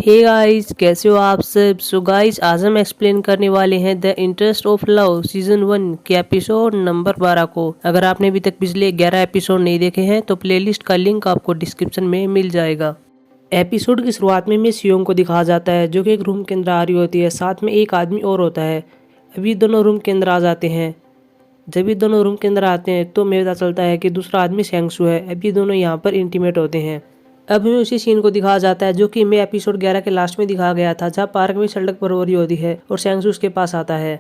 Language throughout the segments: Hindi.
हे गाइस, कैसे हो आप सब। सो गाइस, आज हम एक्सप्लेन करने वाले हैं the interest of love season 1 के एपिसोड नंबर 12 को। अगर आपने अभी तक पिछले 11 एपिसोड नहीं देखे हैं तो प्लेलिस्ट का लिंक आपको डिस्क्रिप्शन में मिल जाएगा। एपिसोड की शुरुआत में मिस योंग को दिखाया जाता है जो कि एक रूम के अंदर आ रही होती है, साथ में एक आदमी और होता है। अभी दोनों रूम के अंदर आ जाते हैं। जब ये दोनों रूम के अंदर आते हैं तो हमें पता चलता है कि दूसरा आदमी सेंगसू है। अभी दोनों यहाँ पर इंटीमेट होते हैं। अब हमें उसी सीन को दिखाया जाता है जो कि हमें एपिसोड 11 के लास्ट में दिखाया गया था, जहाँ पार्क में सड़क पर हो रही होती है और सेंगसू उसके पास आता है।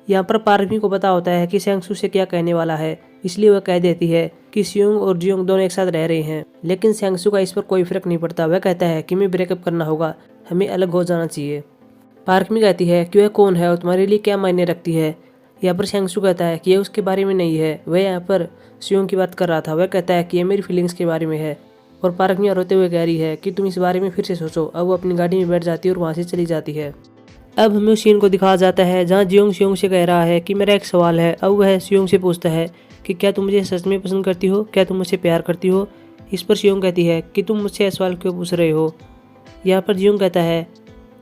यहाँ पर पार्क को पता होता है कि सेंगसू से क्या कहने वाला है, इसलिए वह कह देती है कि सियोंग और जियोंग दोनों एक साथ रह रहे हैं। लेकिन सेंगसू का इस पर कोई फर्क नहीं पड़ता। वह कहता है कि हमें ब्रेकअप करना होगा, हमें अलग हो जाना चाहिए। पार्क में कहती है कि वह कौन है और तुम्हारे लिए क्या मायने रखती है। यहाँ पर सेंगसू कहता है कि यह उसके बारे में नहीं है, वह यहाँ पर सियोंग की बात कर रहा था। वह कहता है कि यह मेरी फीलिंग्स के बारे में है। और पार्क में रोते हुए कह रही है कि तुम इस बारे में फिर से सोचो। अब वो अपनी गाड़ी में बैठ जाती है और वहाँ से चली जाती है। अब हमें उस सीन को दिखाया जाता है जहाँ जियोंग सियोंग से कह रहा है कि मेरा एक सवाल है। अब वह सियोंग से पूछता है कि क्या तुम मुझे सच में पसंद करती हो, क्या तुम मुझसे प्यार करती हो। इस पर सियोंग कहती है कि तुम मुझसे यह सवाल क्यों पूछ रहे हो। यहाँ पर जियोंग कहता है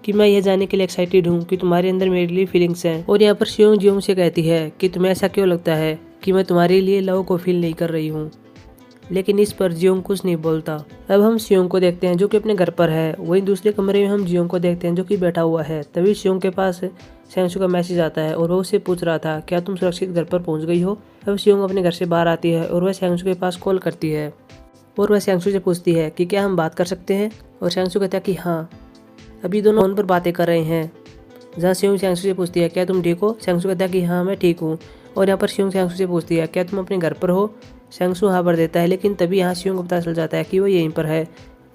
कि मैं यह जानने के लिए एक्साइटेड हूँ कि तुम्हारे अंदर मेरे लिए फीलिंग्स हैं। और यहाँ पर सियोंग जियोंग से कहती है कि तुम्हें ऐसा क्यों लगता है कि मैं तुम्हारे लिए लव को फील नहीं कर रही हूँ। लेकिन इस पर जियोंग कुछ नहीं बोलता। अब हम सियोंग को देखते हैं जो कि अपने घर पर है। वहीं दूसरे कमरे में हम जियोंग को देखते हैं जो कि बैठा हुआ है। तभी सियोंग के पास सेंगसू का मैसेज आता है और वो उससे पूछ रहा था क्या तुम सुरक्षित घर पर पहुंच गई हो। अब सियोंग अपने घर से बाहर आती है और वह सेंगसू के पास कॉल करती है और वह सेंगसू से पूछती है कि क्या हम बात कर सकते हैं। और सेंगसू कहता है कि हाँ। अभी दोनों फोन पर बातें कर रहे हैं जहाँ सियोंग सेंगसू से पूछती है क्या तुम ठीक हो। सेंगसू कहता है कि हाँ मैं ठीक हूँ। और यहाँ पर सियोंग सेंगसू से पूछती है क्या तुम अपने घर पर हो। सेंगसू हाँ भर देता है, लेकिन तभी यहाँ सियोंग को पता चल जाता है कि वो यहीं पर है।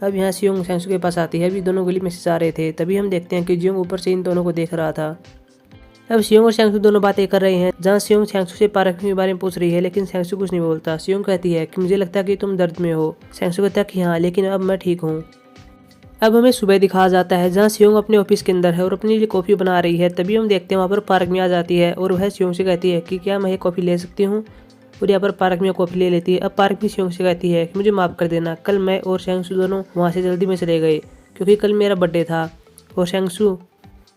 अब यहाँ सियोंग सेंगसू के पास आती है। अभी दोनों गली में से जा रहे थे, तभी हम देखते हैं कि जियोंग ऊपर से इन दोनों को देख रहा था। अब सियोंग और सेंगसू दोनों बातें कर रहे हैं जहाँ सियोंग सेंगसू से पार्क के बारे में पूछ रही है, लेकिन सेंगसू कुछ नहीं बोलता। सियोंग कहती है कि मुझे लगता है कि तुम दर्द में हो। सेंगसू कहता है कि हाँ, लेकिन अब मैं ठीक हूँ। अब हमें सुबह दिखाया जाता है जहाँ सियोंग अपने ऑफिस के अंदर है और अपने लिए कॉफ़ी बना रही है। तभी हम देखते हैं वहाँ पर पार्क में आ जाती है और वह सियोंग से कहती है कि क्या मैं कॉफ़ी ले सकती हूँ। और यहाँ पर पार्क में कॉफ़ी ले लेती है। अब पार्क में सियोंग से कहती है कि मुझे माफ़ कर देना, कल मैं और सेंगसू दोनों वहाँ से जल्दी में चले गए क्योंकि कल मेरा बर्थडे था और सेंगसू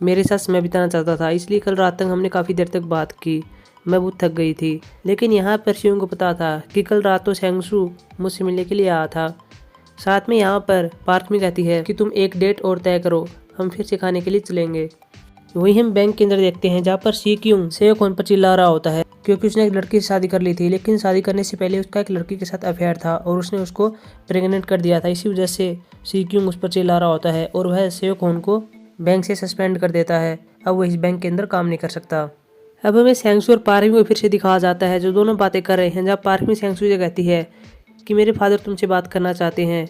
मेरे साथ समय बिताना चाहता था, इसलिए कल रात तक हमने काफ़ी देर तक बात की। मैं बहुत थक गई थी। लेकिन यहाँ पर सियोंग को पता था कि कल रात तो सेंगसू मुझसे मिलने के लिए आया था। साथ में यहाँ पर पार्क में कहती है कि तुम एक डेट और तय करो, हम फिर से खाने के लिए चलेंगे। वहीं हम बैंक के अंदर देखते हैं जहाँ पर सी क्यूंग सेयोकोन पर चिल्ला रहा होता है क्योंकि उसने एक लड़की से शादी कर ली थी, लेकिन शादी करने से पहले उसका एक लड़की के साथ अफेयर था और उसने उसको प्रेग्नेंट कर दिया था। इसी वजह से सी क्यूंग उस पर चिल्ला रहा होता है और वह सेयोकोन को बैंक से सस्पेंड कर देता है। अब वह इस बैंक के अंदर काम नहीं कर सकता। अब हमें सेंगसू और पार्क को फिर से दिखाया जाता है जो दोनों बातें कर रहे हैं। जहाँ पार्क में सेंगसू से कहती है कि मेरे फादर तुमसे बात करना चाहते हैं,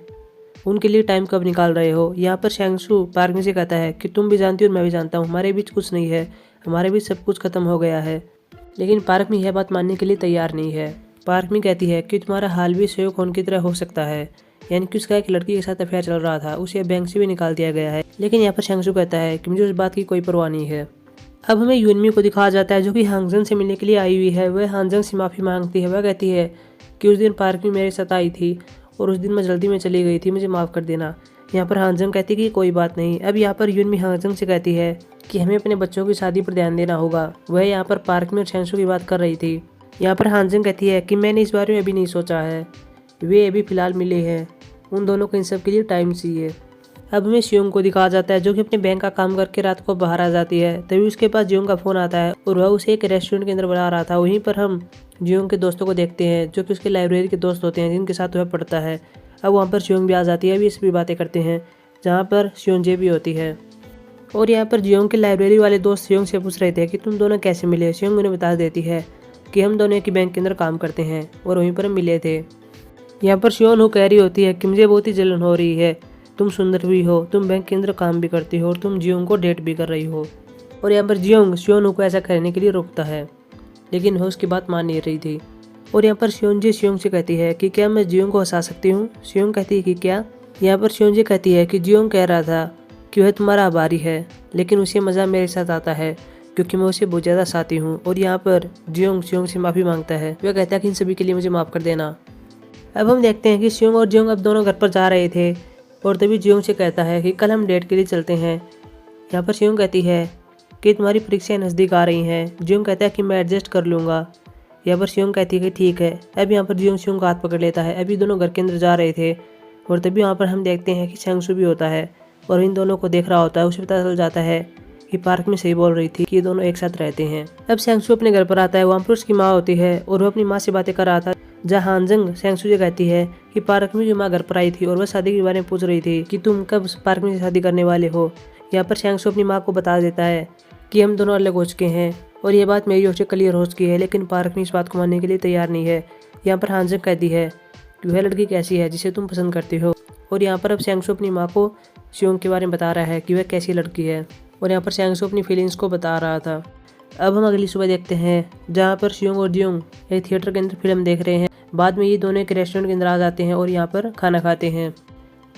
उनके लिए टाइम कब निकाल रहे हो। यहाँ पर सेंगसू पार्क में से कहता है कि तुम भी जानती हो और मैं भी जानता हूँ, हमारे बीच कुछ नहीं है, हमारे बीच सब कुछ खत्म हो गया है। लेकिन पार्क में यह बात मानने के लिए तैयार नहीं है। पार्क में कहती है कि तुम्हारा हाल भी सेयोकोन की तरह हो सकता है, यानी कि उसका एक लड़की के साथ अफेयर चल रहा था, उसे बैंक से भी निकाल दिया गया है। लेकिन यहाँ पर सेंगसू कहता है कि मुझे उस बात की कोई परवाह नहीं है। अब हमें यूनमी को दिखाया जाता है जो कि हांगजंग से मिलने के लिए आई हुई है। वह हांगजंग से माफ़ी मांगती है। वह कहती है कि उस दिन पार्क में मेरे साथ आई थी और उस दिन मैं जल्दी में चली गई थी, मुझे माफ़ कर देना। यहाँ पर हांगजंग कहती है कि कोई बात नहीं। अब यहाँ पर यूनमी हांगजंग से कहती है कि हमें अपने बच्चों की शादी पर ध्यान देना होगा। वह यहाँ पर पार्क में सेंगसू की बात कर रही थी। यहाँ पर हांगजंग कहती है कि मैंने इस बारे में अभी नहीं सोचा है, वे अभी फ़िलहाल मिले हैं, उन दोनों को इन सब के लिए टाइम चाहिए। अब हमें सियोंग को दिखाया जाता है जो कि अपने बैंक का काम करके रात को बाहर आ जाती है। तभी उसके पास जियोंग का फ़ोन आता है और वह उसे एक रेस्टोरेंट के अंदर बुला रहा था। वहीं पर हम जियोंग के दोस्तों को देखते हैं जो कि उसके लाइब्रेरी के दोस्त होते हैं जिनके साथ वह पढ़ता है। अब वहाँ पर सियोंग भी आ जाती है। अभी इस भी बातें करते हैं जहाँ पर सियोंजे भी होती है। और यहाँ पर जियोंग के लाइब्रेरी वाले दोस्त सियोंग से पूछ रहे थे कि तुम दोनों कैसे मिले। सियोंग उन्हें बता देती है कि हम दोनों एक ही बैंक के अंदर काम करते हैं और वहीं पर हम मिले थे। यहाँ पर सियोन हो कह रही होती है कि मुझे बहुत ही जलन हो रही है, तुम सुंदर भी हो, तुम बैंक के अंदर काम भी करती हो और तुम जियोंग को डेट भी कर रही हो। और यहाँ पर जियोंग सियोन को ऐसा करने के लिए रोकता है, लेकिन वह उसकी बात मान नहीं रही थी। और यहाँ पर सियोंजे सियोंग से कहती है कि क्या मैं जियोंग को हंसा सकती हूँ। सियोंग कहती है कि क्या। यहाँ पर सियोंजे कहती है कि जियोंग कह रहा था कि वह तुम्हारा आभारी है, लेकिन उसे मज़ा मेरे साथ आता है क्योंकि मैं उसे बहुत ज़्यादा चाहती हूँ। और यहाँ पर जियोंग सियोंग से माफ़ी मांगता है। वह कहता है कि इन सभी के लिए मुझे माफ़ कर देना। अब हम देखते हैं कि सियोंग और जियोंग अब दोनों घर पर जा रहे थे। और तभी जियोंग से कहता है कि कल हम डेट के लिए चलते हैं। यहाँ पर सियोंग कहती है कि तुम्हारी परीक्षाएं नज़दीक आ रही हैं। जियोंग कहता है कि मैं एडजस्ट कर लूँगा। यहाँ पर सियोंग कहती है कि ठीक है। अब यहाँ पर जियोंग सियोंग का हाथ पकड़ लेता है। अभी दोनों घर के अंदर जा रहे थे और तभी वहाँ पर हम देखते हैं कि सेंगसू भी होता है और इन दोनों को देख रहा होता है। उसे पता चल जाता है कि पार्क में सही बोल रही थी कि ये दोनों एक साथ रहते हैं। अब सेंगसू अपने घर पर आता है। वहाँ पर उसकी माँ होती है और वो अपनी माँ से बातें कर रहा था। जहाँ हानजंग सेंगसू से कहती है कि पार्क में जो माँ घर पर आई थी और वह शादी के बारे में पूछ रही थी कि तुम कब पार्क में शादी करने वाले हो। यहाँ पर सेंगसू अपनी माँ को बता देता है कि हम दोनों अलग हो चुके हैं और ये बात मेरी ओर से क्लियर हो चुकी है, लेकिन पार्क में इस बात को मानने के लिए तैयार नहीं है। यहाँ पर हानजंग कहती है कि वह लड़की कैसी है जिसे तुम पसंद करते हो। और यहाँ पर अब सेंगसू अपनी माँ को सियोंग के बारे में बता रहा है कि वह कैसी लड़की है और यहाँ पर सेंगसू अपनी फीलिंग्स को बता रहा था। अब हम अगली सुबह देखते हैं जहाँ पर सियोंग और जियोंग एक थिएटर के अंदर फिल्म देख रहे हैं। बाद में ये दोनों एक रेस्टोरेंट के अंदर आ जाते हैं और यहाँ पर खाना खाते हैं।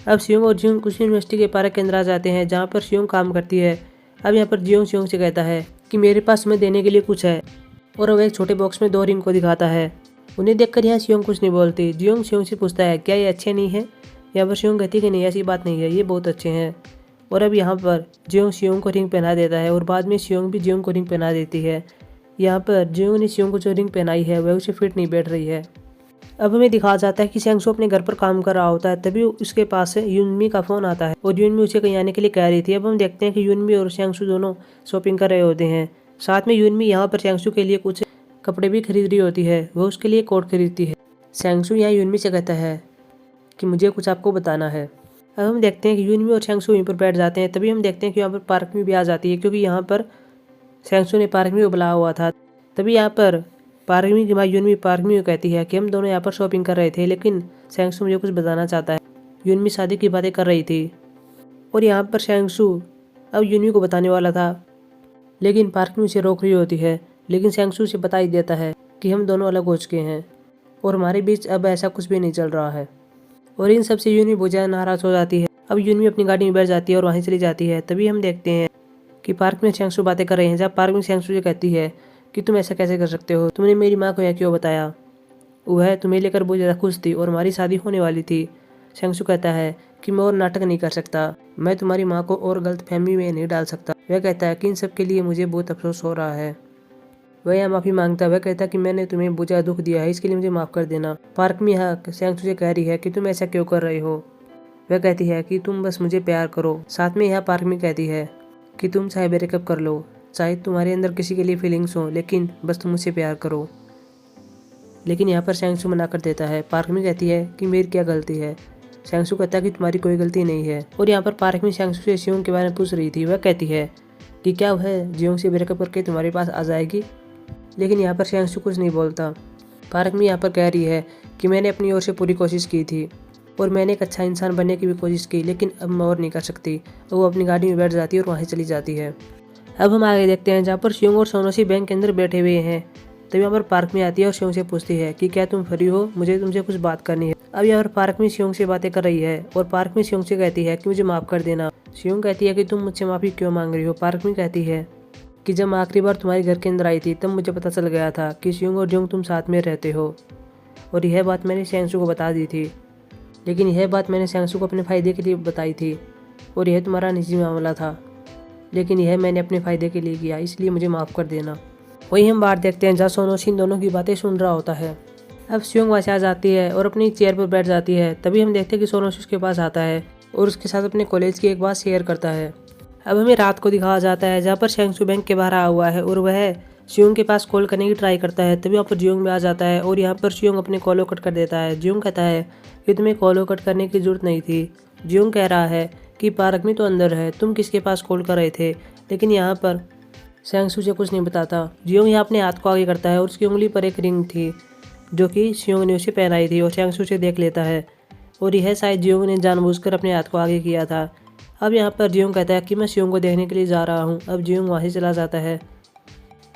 अब सियोंग और जियोंग उसी यूनिवर्सिटी के पार्क के अंदर आ जाते हैं जहाँ पर सियोंग काम करती है। अब यहाँ पर जियोंग सियोंग से कहता है कि मेरे पास तुम्हें देने के लिए कुछ है और वह एक छोटे बॉक्स में 2 रिंग को दिखाता है। उन्हें देखकर यहाँ सियोंग कुछ नहीं बोलती। जियोंग सियोंग से पूछता है क्या ये अच्छे नहीं है। यहाँ पर सियोंग कहती है कि नहीं ऐसी बात नहीं है, ये बहुत अच्छे हैं। और अब यहाँ पर जियोंग सियोंग को रिंग पहना देता है और बाद में सियोंग भी जियोंग को रिंग पहना देती है। यहाँ पर जियोंग ने सियोंग को जो रिंग पहनाई है वह उसे फिट नहीं बैठ रही है। अब हमें दिखाया जाता है कि सेंगसू अपने घर पर काम कर रहा होता है। तभी उसके पास से यूनमी का फोन आता है और यूनमी उसे कहीं आने के लिए कह रही थी। अब हम देखते हैं कि यूनमी और सेंगसू दोनों शॉपिंग कर रहे होते हैं। साथ में यूनमी यहाँ पर सेंगसू के लिए कुछ कपड़े भी खरीद रही होती है। वह उसके लिए कोट खरीदती है। सेंगसू यहाँ यूनमी से कहता है कि मुझे कुछ आपको बताना है। अब हम देखते हैं कि यूनमी और सेंगसू वहीं पर बैठ जाते हैं। तभी हम देखते हैं कि यहाँ पर पार्क में भी आ जाती है क्योंकि यहाँ पर सेंगसू ने पार्क में बुलाया हुआ था। तभी यहाँ पर पार्क में की माँ यूनमी पार्क में कहती है कि हम दोनों यहाँ पर शॉपिंग कर रहे थे, लेकिन सेंगसू मुझे कुछ बताना चाहता है। यूनमी शादी की बातें कर रही थी और यहाँ पर सेंगसू अब यूनमी को बताने वाला था, लेकिन पार्क में उसे रोक रही होती है। लेकिन सेंगसू उसे बता ही देता है कि हम दोनों अलग हो चुके हैं और हमारे बीच अब ऐसा कुछ भी नहीं चल रहा है। और इन सबसे यूनमी बहुत ज़्यादा नाराज हो जाती है। अब यूनमी अपनी गाड़ी में बैठ जाती है और वहीं चली जाती है। तभी हम देखते हैं कि पार्क में सेंगसू बातें कर रहे हैं। जब पार्क में सेंगसू से कहती है कि तुम ऐसा कैसे कर सकते हो, तुमने मेरी माँ को यह क्यों बताया। वह तुम्हें लेकर बहुत ज़्यादा खुश थी और हमारी शादी होने वाली थी। सेंगसू कहता है कि मैं और नाटक नहीं कर सकता, मैं तुम्हारी माँ को और गलतफहमी में नहीं डाल सकता। वह कहता है कि इन सब के लिए मुझे बहुत अफसोस हो रहा है। वह यहाँ माफ़ी मांगता है। वह कहता है कि मैंने तुम्हें बहुत ज़्यादा दुख दिया है, इसके लिए मुझे माफ़ कर देना। पार्क में यहाँ सेंगसू से कह रही है कि तुम ऐसा क्यों कर रहे हो। वह कहती है कि तुम बस मुझे प्यार करो। साथ में यहाँ पार्क में कहती है कि तुम चाहे ब्रेकअप कर लो, चाहे तुम्हारे अंदर किसी के लिए फीलिंग्स हो, लेकिन बस तुम मुझसे प्यार करो। लेकिन यहाँ पर सेंगसू मना कर देता है। पार्क में कहती है कि मेरी क्या गलती है। सेंगसू कहता है कि तुम्हारी कोई गलती नहीं है। और यहाँ पर पार्क में सेंगसू से सियोंग के बारे में पूछ रही थी। वह कहती है कि क्या वह जियोंग से ब्रेकअप करके तुम्हारे पास आ जाएगी। लेकिन यहाँ पर सेंगसू कुछ नहीं बोलता। पार्क में यहाँ पर कह रही है कि मैंने अपनी ओर से पूरी कोशिश की थी और मैंने एक अच्छा इंसान बनने की भी कोशिश की, लेकिन अब मैं और नहीं कर सकती। तो वो अपनी गाड़ी में बैठ जाती है और वहाँ चली जाती है। अब हम आगे देखते हैं जहाँ पर सियोंग और सोनोशी बैंक के अंदर बैठे हुए हैं। तभी यहाँ पर पार्क में आती है और सियोंग से पूछती है कि क्या तुम फ्री हो, मुझे तुमसे कुछ बात करनी है। अब यहाँ पर पार्क में सियोंग से बातें कर रही है और पार्क में सियोंग से कहती है कि मुझे माफ़ कर देना। सियोंग कहती है कि तुम मुझसे माफ़ी क्यों मांग रही हो। पार्क में कहती है कि जब मैं आखिरी बार तुम्हारे घर के अंदर आई थी तब मुझे पता चल गया था कि सियोंग और जियोंग तुम साथ में रहते हो और यह बात मैंने सेंगसू को बता दी थी। लेकिन यह बात मैंने सेंगसू को अपने फ़ायदे के लिए बताई थी और यह तुम्हारा निजी मामला था, लेकिन यह मैंने अपने फ़ायदे के लिए किया, इसलिए मुझे माफ़ कर देना। वहीं हम बाहर देखते हैं जहाँ सोनोशी इन दोनों की बातें सुन रहा होता है। अब सियोंग वहाँ से आ जाती है और अपनी चेयर पर बैठ जाती है। तभी हम देखते हैं कि सोनोशी उसके पास आता है और उसके साथ अपने कॉलेज की एक बात शेयर करता है। अब हमें रात को दिखाया जाता है जहाँ पर सेंगसू बैंक के बाहर आया हुआ है और वह सियोंग के पास कॉल करने की ट्राई करता है। तभी वहाँ पर जियोंग में आ जाता है और यहाँ पर सियोंग अपने कॉल कट कर देता है। जियोंग कहता है कि तुम्हें कॉल कट करने की जरूरत नहीं थी। जियोंग कह रहा है कि पार्क में तो अंदर है, तुम किसके पास कॉल कर रहे थे। लेकिन यहाँ पर सेंगसू से कुछ नहीं बताता। जियोंग यहाँ अपने हाथ को आगे करता है और उसकी उंगली पर एक रिंग थी जो कि सियोंग ने उसे पहनाई थी और सेंगसू से देख लेता है और यह शायद जियोंग ने जानबूझकर अपने हाथ को आगे किया था। अब यहाँ पर जियोंग कहता है कि मैं सियोंग को देखने के लिए जा रहा हूँ। अब जियोंग वहाँ से चला जाता है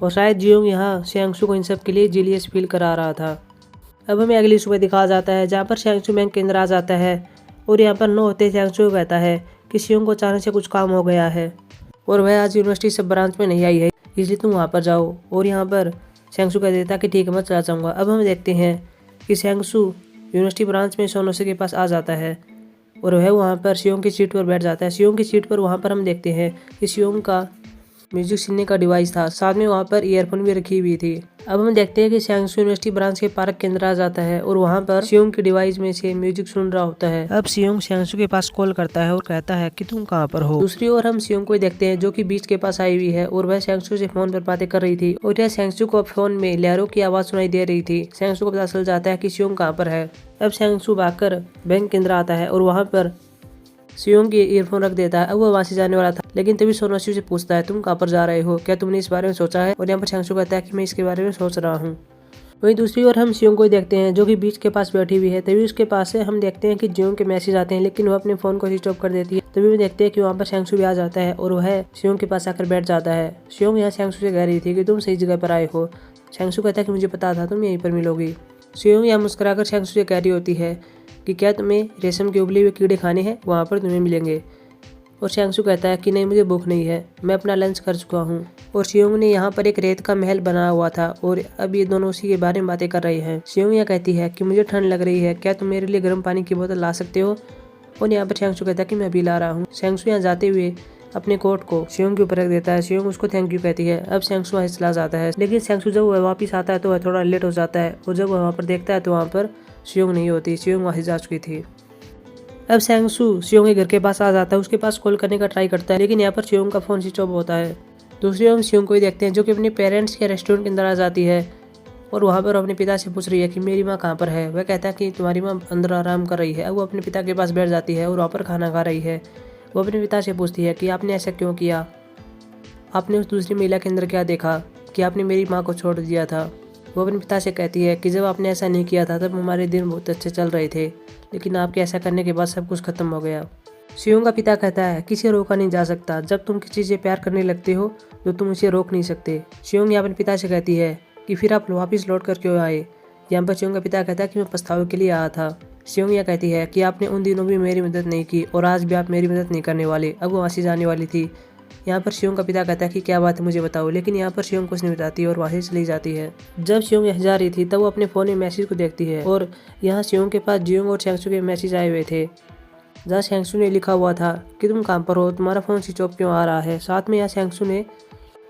और शायद जियोंग यहाँ सेंगसू को इन सब के लिए जीलियस फील करा रहा था। अब हमें अगली सुबह दिखाया जाता है जहाँ पर सेंगसू बैंक के अंदर आ जाता है और यहाँ पर नो होते सेंगसू कहता है कि सियोंग को अचानक से कुछ काम हो गया है और वह आज यूनिवर्सिटी सब ब्रांच में नहीं आई है, इसलिए तुम वहाँ पर जाओ। और यहाँ पर सेंगसू कह देता कि ठीक है मैं चला जाऊँगा। अब हम देखते हैं कि सेंगसू यूनिवर्सिटी ब्रांच में सोनोशी के पास आ जाता है और वह वहाँ पर सियोंग की सीट पर बैठ जाता है। सियोंग की सीट पर वहाँ पर हम देखते हैं कि सियोंग का म्यूजिक सुनने का डिवाइस था, साथ में वहाँ पर ईयरफोन भी रखी हुई थी। अब हम देखते हैं कि शैंगसू यूनिवर्सिटी ब्रांच के पार्क के अंदर आ जाता है और वहाँ पर सियोंग के डिवाइस में से म्यूजिक सुन रहा होता है। अब सियोंग शैंगसू के पास कॉल करता है और कहता है कि तुम कहाँ पर हो। दूसरी ओर हम सियोंग को देखते हैं जो कि बीच के पास आई हुई है और वह शैंगसू से फोन पर बातें कर रही थी और यह शैंगसू को फोन में लहरों की आवाज सुनाई दे रही थी। शैंगसू को पता चल जाता है कि सियोंग कहाँ पर है। अब शैंगसू भागकर बैंक के अंदर आता है और वहाँ पर सियोंग की ईयरफोन रख देता है। अब वो वहाँ से जाने वाला था, लेकिन तभी सोनोसी से पूछता है तुम कहाँ पर जा रहे हो, क्या तुमने इस बारे में सोचा है। और यहाँ पर शैंगसू कहता है कि मैं इसके बारे में सोच रहा हूँ। वहीं दूसरी ओर हम सियोंग को देखते हैं जो कि बीच के पास बैठी हुई है। तभी उसके पास से हम देखते हैं कि जियोंग के मैसेज आते हैं, लेकिन वो अपने फोन को स्विच ऑफ कर देती है। तभी हम देखते हैं कि वहाँ पर शैंगसू भी आ जाता है और वह सियोंग के पास आकर बैठ जाता है। सियोंग यहाँ शैंगसू से कह रही थी कि तुम सही जगह पर आए हो। शैंगसू कहता है कि मुझे पता था तुम यहीं पर मिलोगी। सियोंग यहाँ मुस्कुराकर शैंगसू से कह रही होती है कि क्या तुम्हें रेशम के उबले हुए कीड़े खाने हैं, वहाँ पर तुम्हें मिलेंगे। और शैंगसू कहता है कि नहीं, मुझे भूख नहीं है, मैं अपना लंच कर चुका हूँ। और सियोंग ने यहाँ पर एक रेत का महल बनाया हुआ था और अब ये दोनों उसी के बारे में बातें कर रहे हैं। सियोंग यह कहती है कि मुझे ठंड लग रही है, क्या तुम मेरे लिए गर्म पानी की बोतल ला सकते हो। और यहाँ पर शैंगसू कहता है कि मैं अभी ला रहा हूँ। शैंगसू यहाँ जाते हुए अपने कोट को सियोंग के ऊपर रख देता है। सियोंग उसको थैंक यू कहती है। अब शैंगसू वहाँ से चला जाता है, लेकिन शैंगसू जब वह वापस आता है तो वह थोड़ा लेट हो जाता है और जब वह वहाँ पर देखता है तो वहाँ पर सियोंग नहीं होती। सियोंग वहाँ से जा चुकी थी। अब शैंगसू सियोंग के घर के पास आ जाता है, उसके पास कॉल करने का ट्राई करता है, लेकिन यहाँ पर सियोंग का फोन स्विच ऑफ होता है। दूसरी ओर हम सियोंग को ही देखते हैं जो कि अपने पेरेंट्स के रेस्टोरेंट के अंदर आ जाती है और वहाँ पर अपने पिता से पूछ रही है कि मेरी माँ कहाँ पर है। वह कहता है कि तुम्हारी माँ अंदर आराम कर रही है। अब वो अपने पिता के पास बैठ जाती है और वहाँ पर खाना खा रही है। वो अपने पिता से पूछती है कि आपने ऐसा क्यों किया, आपने उस दूसरी महिला के अंदर क्या देखा कि आपने मेरी माँ को छोड़ दिया था। वो अपने पिता से कहती है कि जब आपने ऐसा नहीं किया था तब हमारे दिन बहुत अच्छे चल रहे थे, लेकिन आपके ऐसा करने के बाद सब कुछ खत्म हो गया। सियोंग का पिता कहता है कि इसे रोका नहीं जा सकता, जब तुम किसी से प्यार करने लगते हो तो तुम इसे रोक नहीं सकते। सियोंग अपने पिता से कहती है कि फिर आप वापिस लौट कर क्यों आए। यहाँ पर सियोंग का पिता कहता है कि मैं पछतावे के लिए आया था। सियोंग यह कहती है कि आपने उन दिनों भी मेरी मदद नहीं की और आज भी आप मेरी मदद नहीं करने वाले। अब वो वहाँ से जाने वाली थी। यहाँ पर सियोंग का पिता कहता है कि क्या बात है मुझे बताओ, लेकिन यहाँ पर सियोंग कुछ नहीं बताती और वहाँ से चली जाती है। जब सियोंग यहाँ जा रही थी तब वो अपने फ़ोन में मैसेज को देखती है और यहाँ सियोंग के पास जियोंग और शैंगसू के मैसेज आए हुए थे, जहाँ शैंगसू ने लिखा हुआ था कि तुम कहाँ पर हो, तुम्हारा फ़ोन स्विच ऑफ क्यों आ रहा है। साथ में यहाँ शैंगसू ने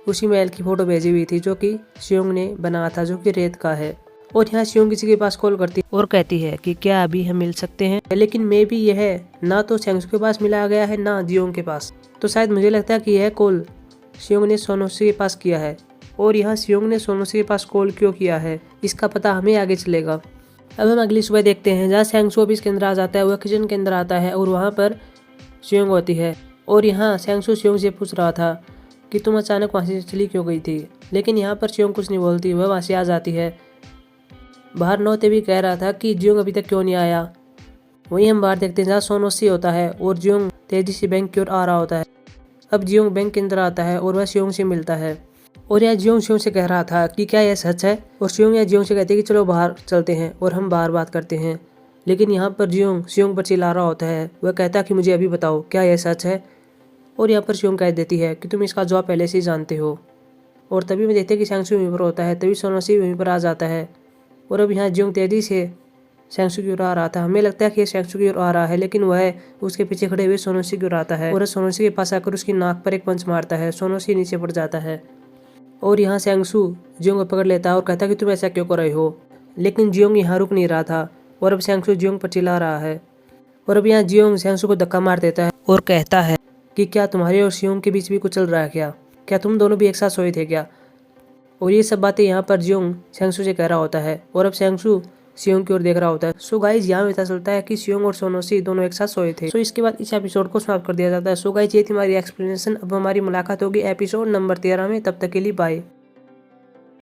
उसी महल की फ़ोटो भेजी हुई थी जो कि सियोंग ने बनाया था, जो कि रेत का है। और यहाँ सियोंग किसी के पास कॉल करती और कहती है कि क्या अभी हम मिल सकते हैं, लेकिन मे भी यह ना तो शैंगसू के पास मिला गया है ना जियोंग के पास। तो शायद मुझे लगता है कि यह कॉल सियोंग ने सोनोसी के पास किया है। और यहाँ सियोंग ने सोनोसी के पास कॉल क्यों किया है, इसका पता हमें आगे चलेगा। अब हम अगली सुबह देखते हैं जहाँ शैंगसू ऑफिस के अंदर आ जाता है। वह किचन के अंदर आता है और वहाँ पर सियोंग होती है। और यहाँ शैंगसू सियोंग से पूछ रहा था कि तुम अचानक वहाँ से चली क्यों गई थी, लेकिन यहाँ पर सियोंग कुछ नहीं बोलती। वह वहाँ से आ जाती है। बाहर नौते भी कह रहा था कि जियोंग अभी तक क्यों नहीं आया। वहीं हम बाहर देखते हैं जहाँ सोनोसी होता है और जियोंग तेजी से बैंक की ओर आ रहा होता है। अब जियोंग बैंक के अंदर आता है और वह सियोंग से मिलता है। और यह जियोंग सियोंग से कह रहा था कि क्या यह सच है। और सियोंग यह जियोंग से कहती है कि चलो बाहर चलते हैं और हम बाहर बात करते हैं। लेकिन यहाँ पर जियोंग सियोंग पर चिल्ला रहा होता है। वह कहता है कि मुझे अभी बताओ क्या यह सच है। और यहाँ पर सियोंग कह देती है कि तुम इसका जवाब पहले से ही जानते हो। और तभी मैं देखते हैं कि शैंगसू वहीं पर होता है। तभी सोनोसी वहीं पर आ जाता है। और अब यहाँ जियोंग तेजी से शैंगसू की ओर आ रहा था। हमें लगता है कि ये शैंगसू की ओर आ रहा है, लेकिन वह उसके पीछे खड़े हुए सोनोसी की ओर आता है और सोनोसी के पास आकर उसकी नाक पर एक पंच मारता है। सोनोसी नीचे पड़ जाता है। और यहाँ शैंगसू जियोंग को पकड़ लेता है और कहता है कि तुम ऐसा क्यों कर रहे हो। लेकिन जियोंग यहाँ रुक नहीं रहा था और अब शैंगसू जियोंग पर चिल्ला रहा है। और अब यहाँ जियोंग शैंगसू को धक्का मार देता है और कहता है कि क्या तुम्हारे और सियोंग के बीच भी कुछ चल रहा है क्या तुम दोनों भी एक साथ सोए थे क्या। और ये सब बातें यहाँ पर जियोंग शैंगसू से कह रहा होता है और अब शैंगसू सियोंग की ओर देख रहा होता है। सो गाइज यहाँ पता चलता है कि सियोंग और सोनोसी दोनों एक साथ सोए थे। सो इसके बाद इस एपिसोड को समाप्त कर दिया जाता है। सो गाइज ये थी हमारी एक्सप्लेनेशन। अब हमारी मुलाकात होगी एपिसोड नंबर 13 में। तब तक के लिए बाय।